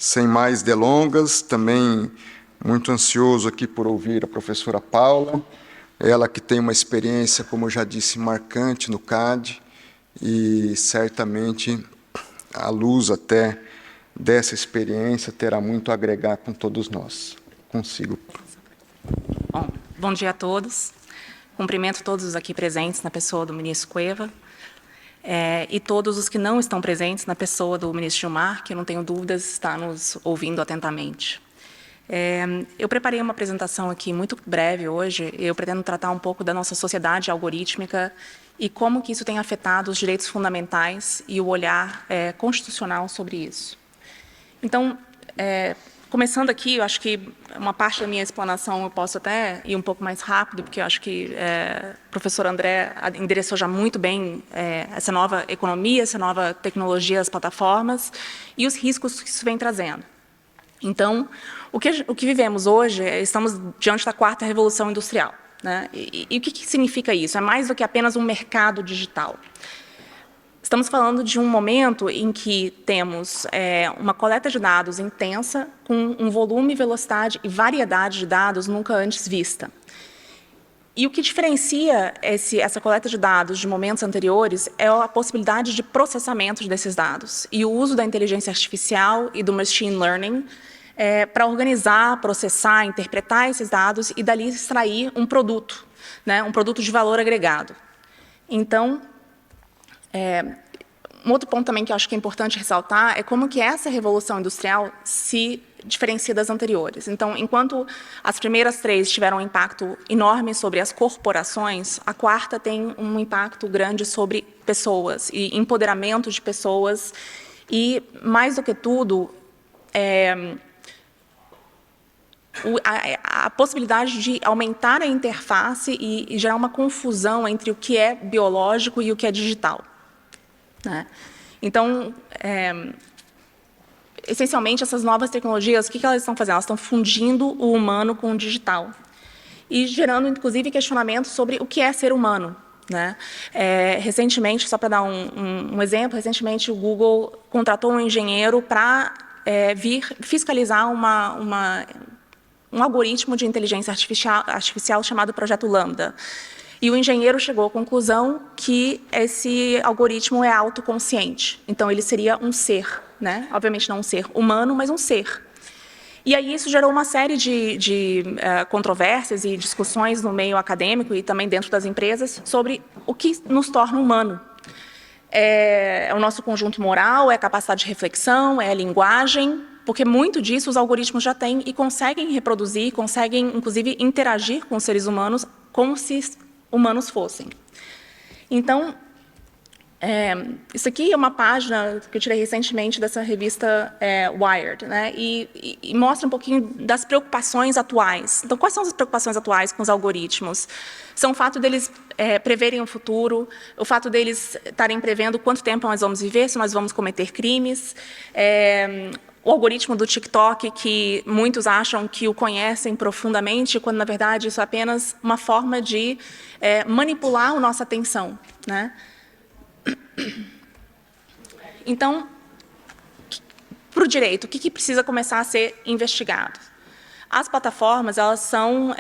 Sem mais delongas, também muito ansioso aqui por ouvir a professora Paula, ela que tem uma experiência, como eu já disse, marcante no CAD, e certamente, à luz até dessa experiência, terá muito a agregar com todos nós. Consigo. Bom dia a todos. Cumprimento todos os aqui presentes na pessoa do ministro Cueva, e todos os que não estão presentes na pessoa do ministro Gilmar, que eu não tenho dúvidas está nos ouvindo atentamente. Eu preparei uma apresentação aqui muito breve hoje. Eu pretendo tratar um pouco da nossa sociedade algorítmica e como que isso tem afetado os direitos fundamentais e o olhar constitucional sobre isso. Então, começando aqui, eu acho que uma parte da minha explanação eu posso até ir um pouco mais rápido, porque eu acho que o professor André endereçou já muito bem essa nova economia, essa nova tecnologia, as plataformas e os riscos que isso vem trazendo. Então, o que vivemos hoje, estamos diante da quarta revolução industrial, né? E o que significa isso? É mais do que apenas um mercado digital. Estamos falando de um momento em que temos uma coleta de dados intensa, com um volume, velocidade e variedade de dados nunca antes vista. E o que diferencia essa coleta de dados de momentos anteriores é a possibilidade de processamento desses dados e o uso da inteligência artificial e do machine learning para organizar, processar, interpretar esses dados e dali extrair um produto, né, um produto de valor agregado. Então, um outro ponto também que eu acho que é importante ressaltar é como que essa revolução industrial se diferencia das anteriores. Então, enquanto as primeiras três tiveram um impacto enorme sobre as corporações, a quarta tem um impacto grande sobre pessoas e empoderamento de pessoas e, mais do que tudo, a possibilidade de aumentar a interface e gerar uma confusão entre o que é biológico e o que é digital. Né? Então, essencialmente, essas novas tecnologias, o que elas estão fazendo? Elas estão fundindo o humano com o digital e gerando, inclusive, questionamentos sobre o que é ser humano. Né? Recentemente, só para dar um exemplo, recentemente o Google contratou um engenheiro para vir fiscalizar um algoritmo de inteligência artificial chamado Projeto Lambda. E o engenheiro chegou à conclusão que esse algoritmo é autoconsciente. Então, ele seria um ser, né? Obviamente não um ser humano, mas um ser. E aí isso gerou uma série de controvérsias e discussões no meio acadêmico e também dentro das empresas sobre o que nos torna humano. É o nosso conjunto moral, é a capacidade de reflexão, é a linguagem, porque muito disso os algoritmos já têm e conseguem reproduzir, conseguem, inclusive, interagir com os seres humanos como se humanos fossem. Então, isso aqui é uma página que eu tirei recentemente dessa revista Wired, né? E mostra um pouquinho das preocupações atuais. Então, quais são as preocupações atuais com os algoritmos? São o fato deles preverem o futuro, o fato deles estarem prevendo quanto tempo nós vamos viver, se nós vamos cometer crimes, o algoritmo do TikTok, que muitos acham que o conhecem profundamente, quando, na verdade, isso é apenas uma forma de manipular a nossa atenção, né? Então, para o direito, o que precisa começar a ser investigado? As plataformas, elas são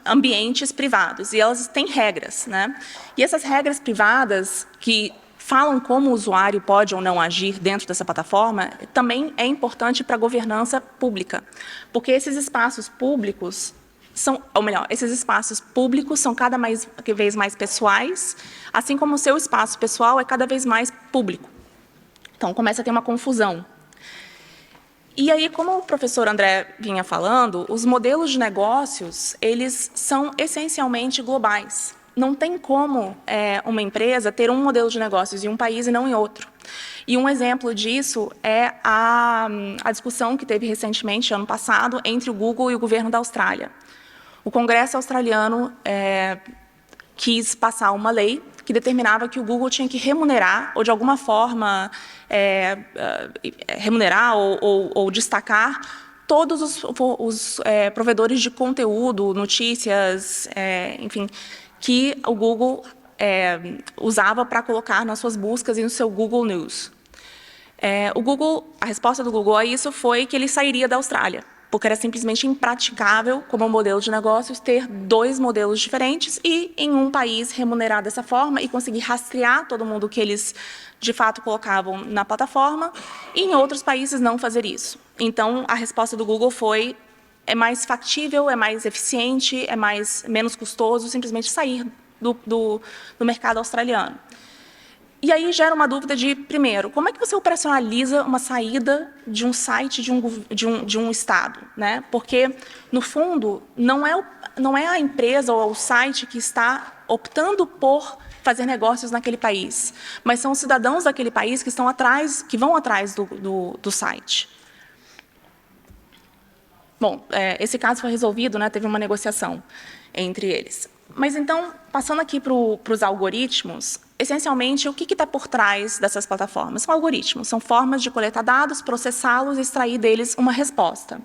ambientes privados e elas têm regras, né? E essas regras privadas que falam como o usuário pode ou não agir dentro dessa plataforma, também é importante para a governança pública, porque esses espaços públicos esses espaços públicos são cada vez mais pessoais, assim como o seu espaço pessoal é cada vez mais público. Então, começa a ter uma confusão. E aí, como o professor André vinha falando, os modelos de negócios, eles são essencialmente globais. Não tem como uma empresa ter um modelo de negócios em um país e não em outro. E um exemplo disso é a discussão que teve recentemente, ano passado, entre o Google e o governo da Austrália. O Congresso australiano quis passar uma lei que determinava que o Google tinha que remunerar, ou de alguma forma remunerar ou destacar todos os provedores de conteúdo, notícias, enfim, que o Google usava para colocar nas suas buscas e no seu Google News. O Google, a resposta do Google a isso foi que ele sairia da Austrália, porque era simplesmente impraticável, como modelo de negócios, ter 2 modelos diferentes e, em um país, remunerar dessa forma e conseguir rastrear todo mundo que eles, de fato, colocavam na plataforma, e em outros países não fazer isso. Então, a resposta do Google foi: é mais factível, é mais eficiente, é menos custoso simplesmente sair do mercado australiano. E aí gera uma dúvida de, primeiro, como é que você operacionaliza uma saída de um site de um estado, né? Porque, no fundo, não é a empresa ou o site que está optando por fazer negócios naquele país, mas são os cidadãos daquele país que vão atrás do site. Bom, esse caso foi resolvido, né? Teve uma negociação entre eles. Mas, então, passando aqui para os algoritmos, essencialmente, o que está por trás dessas plataformas? São algoritmos, são formas de coletar dados, processá-los e extrair deles uma resposta.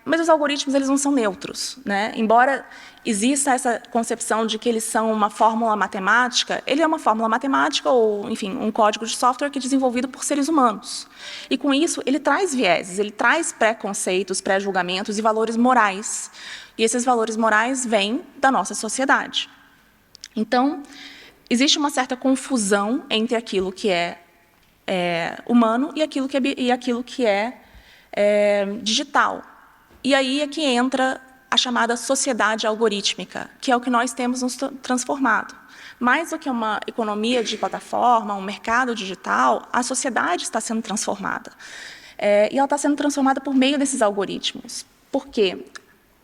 Mas os algoritmos, eles não são neutros, né? Embora exista essa concepção de que eles são uma fórmula matemática, ele é uma fórmula matemática ou, enfim, um código de software que é desenvolvido por seres humanos. E, com isso, ele traz vieses, ele traz pré-conceitos, pré-julgamentos e valores morais. E esses valores morais vêm da nossa sociedade. Então, existe uma certa confusão entre aquilo que é humano e aquilo que é digital. E aí é que entra a chamada sociedade algorítmica, que é o que nós temos nos transformado. Mais do que uma economia de plataforma, um mercado digital, a sociedade está sendo transformada. E ela está sendo transformada por meio desses algoritmos. Por quê?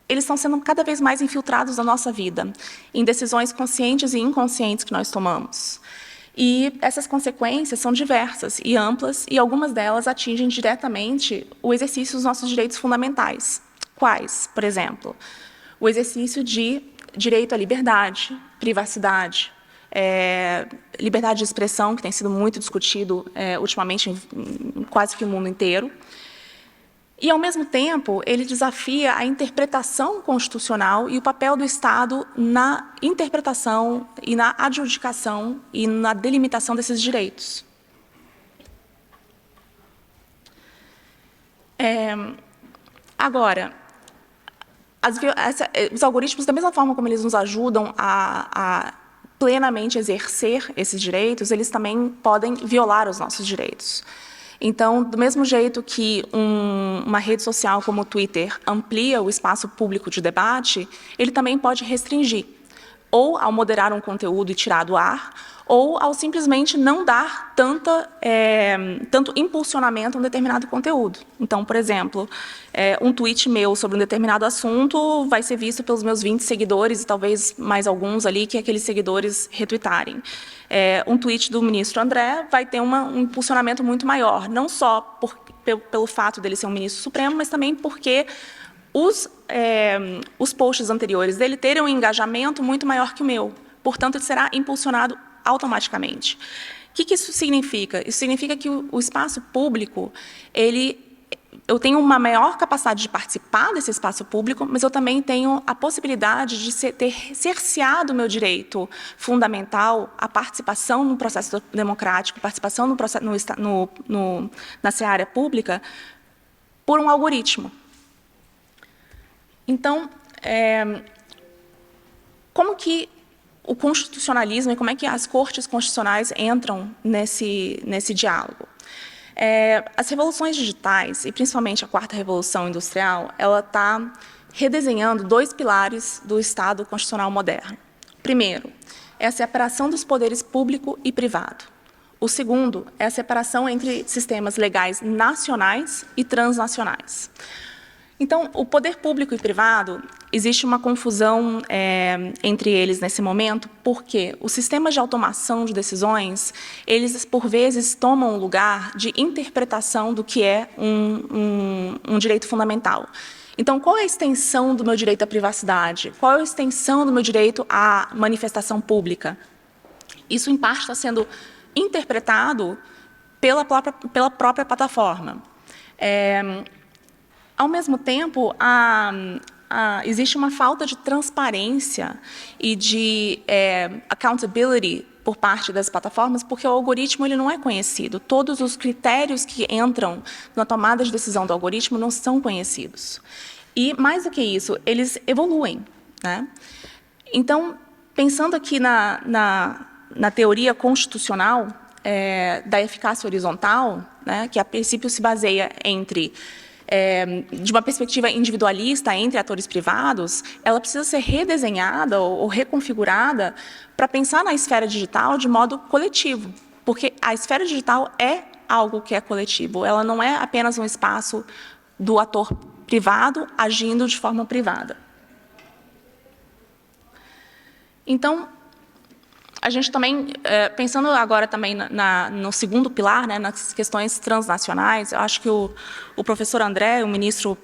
Eles estão sendo cada vez mais infiltrados na nossa vida, em decisões conscientes e inconscientes que nós tomamos. E essas consequências são diversas e amplas, e algumas delas atingem diretamente o exercício dos nossos direitos fundamentais. Quais? Por exemplo, o exercício de direito à liberdade, privacidade, liberdade de expressão, que tem sido muito discutido ultimamente em quase que o mundo inteiro. E, ao mesmo tempo, ele desafia a interpretação constitucional e o papel do Estado na interpretação e na adjudicação e na delimitação desses direitos. Agora, os algoritmos, da mesma forma como eles nos ajudam a plenamente exercer esses direitos, eles também podem violar os nossos direitos. Então, do mesmo jeito que uma rede social como o Twitter amplia o espaço público de debate, ele também pode restringir, ou ao moderar um conteúdo e tirar do ar, ou ao simplesmente não dar tanto impulsionamento a um determinado conteúdo. Então, por exemplo, um tweet meu sobre um determinado assunto vai ser visto pelos meus 20 seguidores e talvez mais alguns ali que aqueles seguidores retweetarem. Um tweet do ministro André vai ter um impulsionamento muito maior, não só pelo fato dele ser um ministro supremo, mas também porque os posts anteriores dele terem um engajamento muito maior que o meu. Portanto, ele será impulsionado automaticamente. O que isso significa? Isso significa que o espaço público, eu tenho uma maior capacidade de participar desse espaço público, mas eu também tenho a possibilidade de ter cerceado o meu direito fundamental à participação no processo democrático, participação na seara pública, por um algoritmo. Então, como que o constitucionalismo e como é que as cortes constitucionais entram nesse diálogo? As revoluções digitais, e principalmente a 4ª Revolução Industrial, ela está redesenhando 2 pilares do Estado constitucional moderno. Primeiro, é a separação dos poderes público e privado. O segundo é a separação entre sistemas legais nacionais e transnacionais. Então, o poder público e privado, existe uma confusão entre eles nesse momento, porque os sistemas de automação de decisões, eles, por vezes, tomam o lugar de interpretação do que é um direito fundamental. Então, qual é a extensão do meu direito à privacidade? Qual é a extensão do meu direito à manifestação pública? Isso, em parte, está sendo interpretado pela própria plataforma. Ao mesmo tempo, existe uma falta de transparência e de accountability por parte das plataformas, porque o algoritmo ele não é conhecido. Todos os critérios que entram na tomada de decisão do algoritmo não são conhecidos. E, mais do que isso, eles evoluem, né? Então, pensando aqui na teoria constitucional da eficácia horizontal, né, que a princípio se baseia de uma perspectiva individualista entre atores privados, ela precisa ser redesenhada ou reconfigurada para pensar na esfera digital de modo coletivo, porque a esfera digital é algo que é coletivo, ela não é apenas um espaço do ator privado agindo de forma privada. Então, a gente também, pensando agora também no segundo pilar, né, nas questões transnacionais, eu acho que o professor André, o ministro,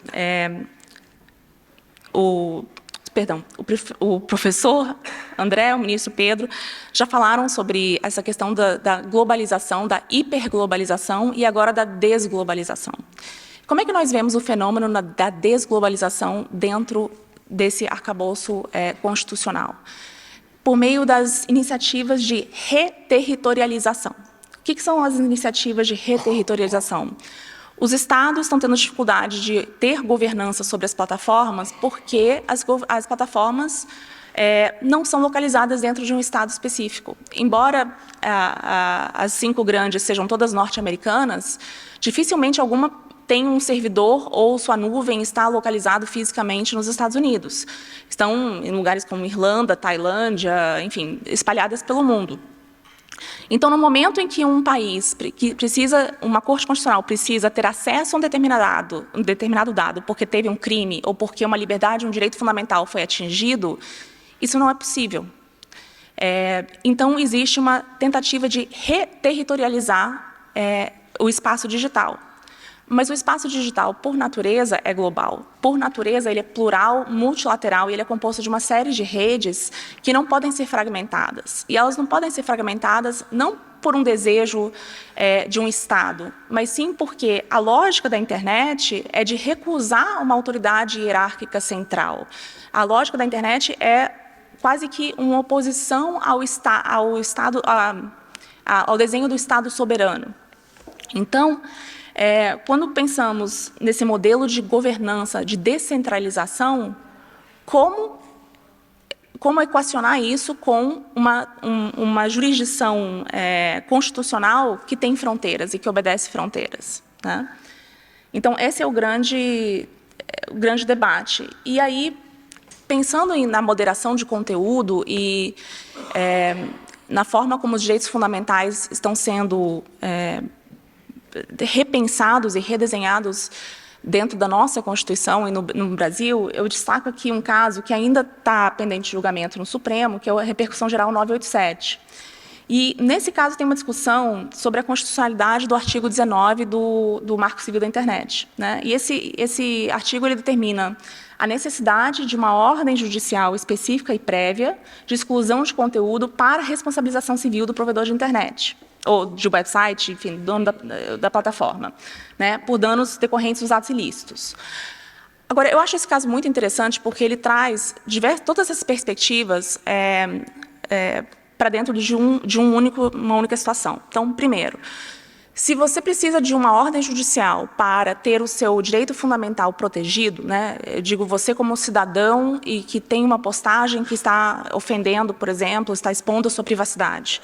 o professor André, o ministro Pedro, já falaram sobre essa questão da globalização, da hiperglobalização e agora da desglobalização. Como é que nós vemos o fenômeno da desglobalização dentro desse arcabouço constitucional? Por meio das iniciativas de reterritorialização. O que são as iniciativas de reterritorialização? Os estados estão tendo dificuldade de ter governança sobre as plataformas porque as plataformas não são localizadas dentro de um estado específico. Embora as 5 grandes sejam todas norte-americanas, dificilmente alguma tem um servidor ou sua nuvem está localizado fisicamente nos Estados Unidos. Estão em lugares como Irlanda, Tailândia, enfim, espalhadas pelo mundo. Então, no momento em que um país que precisa, uma corte constitucional precisa ter acesso a um determinado dado porque teve um crime ou porque uma liberdade, um direito fundamental foi atingido, isso não é possível. Então, existe uma tentativa de reterritorializar o espaço digital. Mas o espaço digital, por natureza, é global. Por natureza, ele é plural, multilateral, e ele é composto de uma série de redes que não podem ser fragmentadas. E elas não podem ser fragmentadas não por um desejo de um Estado, mas sim porque a lógica da internet é de recusar uma autoridade hierárquica central. A lógica da internet é quase que uma oposição ao desenho do Estado soberano. Então, quando pensamos nesse modelo de governança, de descentralização, como equacionar isso com uma jurisdição constitucional que tem fronteiras e que obedece fronteiras, né? Então, esse é o grande debate. E aí, pensando na moderação de conteúdo e na forma como os direitos fundamentais estão sendo repensados e redesenhados dentro da nossa Constituição e no Brasil, eu destaco aqui um caso que ainda está pendente de julgamento no Supremo, que é a repercussão geral 987. E, nesse caso, tem uma discussão sobre a constitucionalidade do artigo 19 do Marco Civil da Internet, né? E esse artigo ele determina a necessidade de uma ordem judicial específica e prévia de exclusão de conteúdo para responsabilização civil do provedor de internet, ou de website, enfim, dono da plataforma, né, por danos decorrentes dos atos ilícitos. Agora, eu acho esse caso muito interessante porque ele traz todas essas perspectivas para dentro de uma única situação. Então, primeiro, se você precisa de uma ordem judicial para ter o seu direito fundamental protegido, né, eu digo você como cidadão e que tem uma postagem que está ofendendo, por exemplo, está expondo a sua privacidade,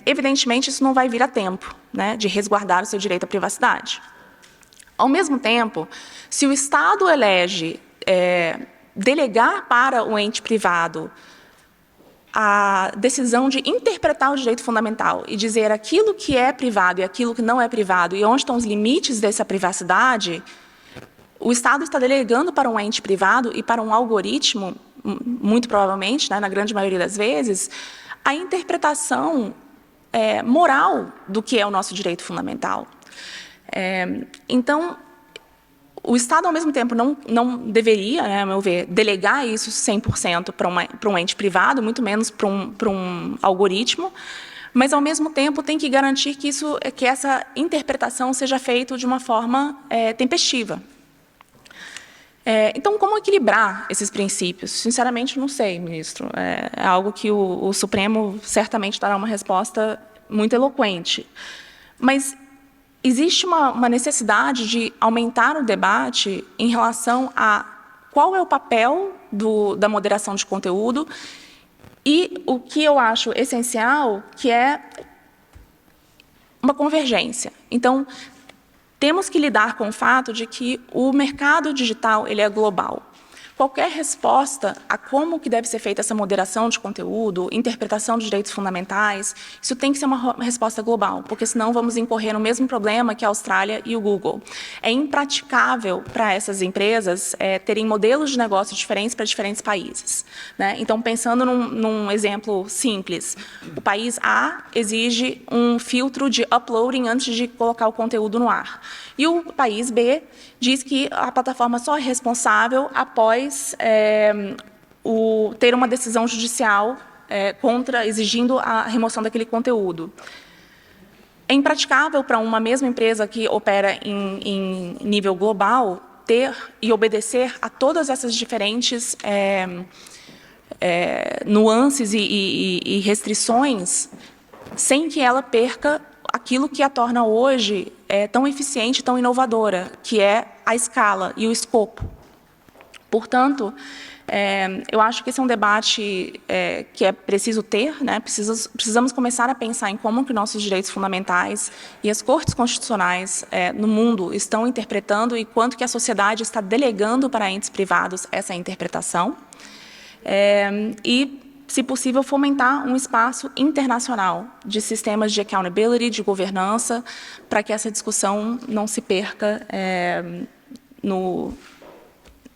evidentemente, isso não vai vir a tempo, né, de resguardar o seu direito à privacidade. Ao mesmo tempo, se o Estado elege delegar para o ente privado a decisão de interpretar o direito fundamental e dizer aquilo que é privado e aquilo que não é privado e onde estão os limites dessa privacidade, o Estado está delegando para um ente privado e para um algoritmo, muito provavelmente, né, na grande maioria das vezes, a interpretação moral do que é o nosso direito fundamental. Então, o Estado, ao mesmo tempo, não deveria, né, a meu ver, delegar isso 100% para um ente privado, muito menos para um algoritmo, mas, ao mesmo tempo, tem que garantir que essa interpretação seja feita de uma forma tempestiva. Então, como equilibrar esses princípios? Sinceramente, não sei, ministro. É algo que o Supremo certamente dará uma resposta muito eloquente. Mas existe uma necessidade de aumentar o debate em relação a qual é o papel da moderação de conteúdo e o que eu acho essencial, que é uma convergência. Então, temos que lidar com o fato de que o mercado digital ele é global. Qualquer resposta a como que deve ser feita essa moderação de conteúdo, interpretação de direitos fundamentais, isso tem que ser uma resposta global, porque senão vamos incorrer no mesmo problema que a Austrália e o Google. É impraticável para essas empresas terem modelos de negócio diferentes para diferentes países, né? Então, pensando num exemplo simples, o país A exige um filtro de uploading antes de colocar o conteúdo no ar. E o país B diz que a plataforma só é responsável após ter uma decisão judicial exigindo a remoção daquele conteúdo. É impraticável para uma mesma empresa que opera em nível global ter e obedecer a todas essas diferentes nuances e restrições sem que ela perca aquilo que a torna hoje tão eficiente, tão inovadora, que é a escala e o escopo. Portanto, eu acho que esse é um debate que é preciso ter, né? Precisamos começar a pensar em como que nossos direitos fundamentais e as cortes constitucionais no mundo estão interpretando e quanto que a sociedade está delegando para entes privados essa interpretação. E, se possível, fomentar um espaço internacional de sistemas de accountability, de governança, para que essa discussão não se perca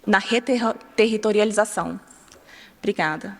na reterritorialização. Obrigada.